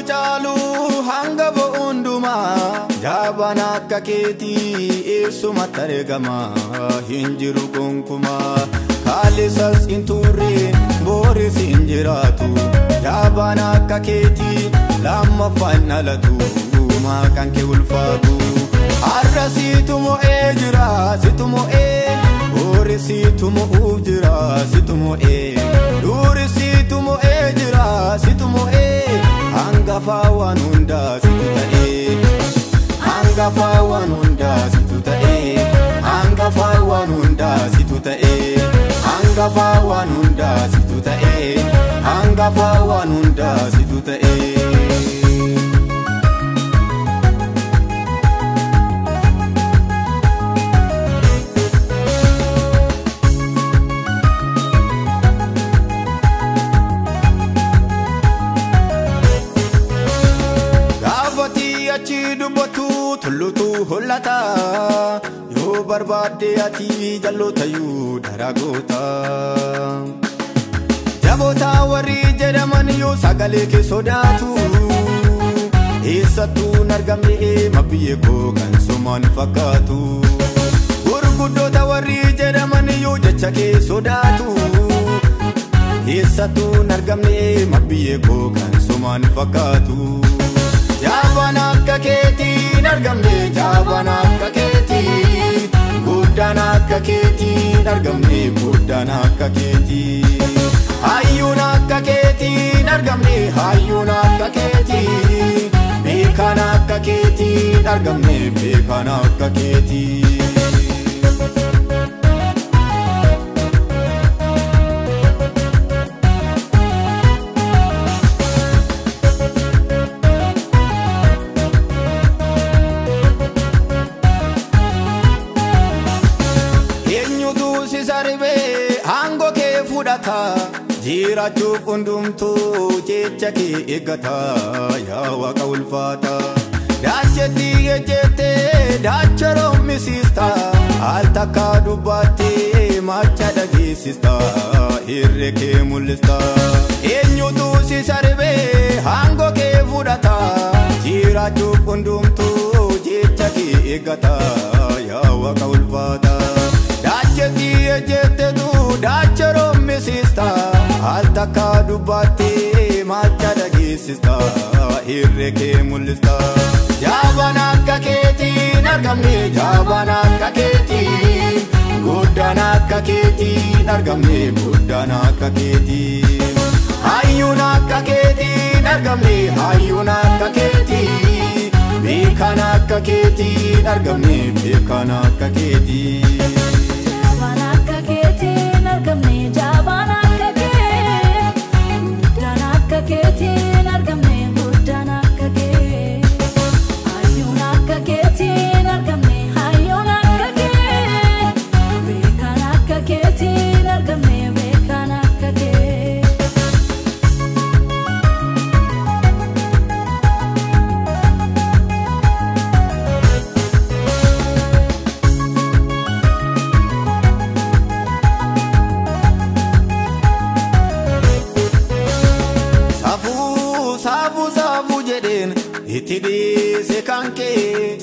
chalu hanga boonduma jabana kaketi esuma taregama hinjiru konkuma kalisas inturi boris injiratu jabana kaketi lamma fanalatu ma kanke ulfatu arrasitumo ejra situmo orisitumo ujra situmo durisitumo ejra situmo Angafa wanunda situtae Angafa wanunda situtae Angafa wanunda situtae Angafa wanunda situtae Angafa wanunda situtae Tulutu holata yo barbade ati jalota yu daragota jabota wari jeraman yo sagale ke sodatu isatu nargamne mabiye ko kan suman fakatu gurgudo ta wari jeraman yo jecha ke sodatu isatu nargamne mabiye ko kan suman fakatu Jabana kaketi nargamne jabana kaketi Gudana kaketi nargamne gudana kaketi Hayuna kaketi nargamne hayuna kaketi Bekana kaketi nargamne bekana kaketi Jira chupundumtu jecha ki egata ya waka ulfata dacheti ejete dacharo misista altaka dubate macha dagisista irreke mulista enyutu si sarbe hango ke fudata jira chupundumtu jecha ki egata ya waka ulfata dacheti ejete du dacharo misista Altaka dubate macha dagisista irreke mulista Jabana kaketi nargamne jabana kaketi Gudana kaketi nargamne gudana kaketi Hayuna kaketi nargamne hayuna kaketi Bekana kaketi nargamne bekana kaketi Jabana kaketi nargamne jabana kaketi nargamne gudana kaketi Hayuna kaketi nargamne hayuna kaketi Bekana kaketi nargamne bekana kaketi Itidi sekanke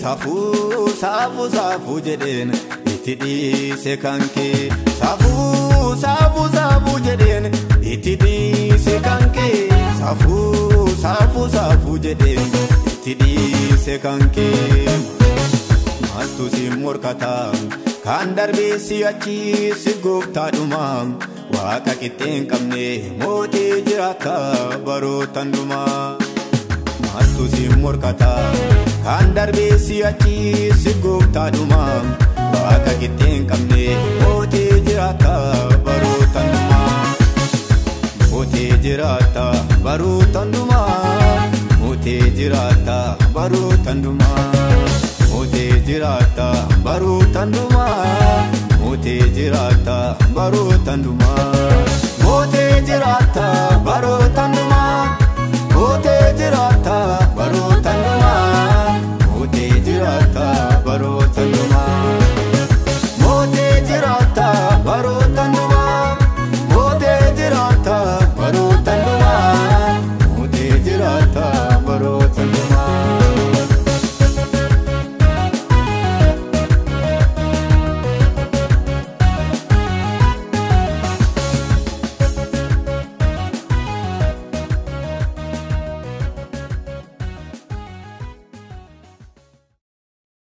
safu jeden itidi sekanke safu jeden itidi sekanke safu jeden itidi sekanke matu simurkata kan darbe siachi sigupta dumam waka kitten kamne moti jirata barotan duma Matu simurkata kan darbe siachi sigupta dumam waka kitten kamne moti jirata barotan duma moti jirata barotan duma moti jirata barotan duma moti jirata barotan duma moti jirata barotan duma moti jirata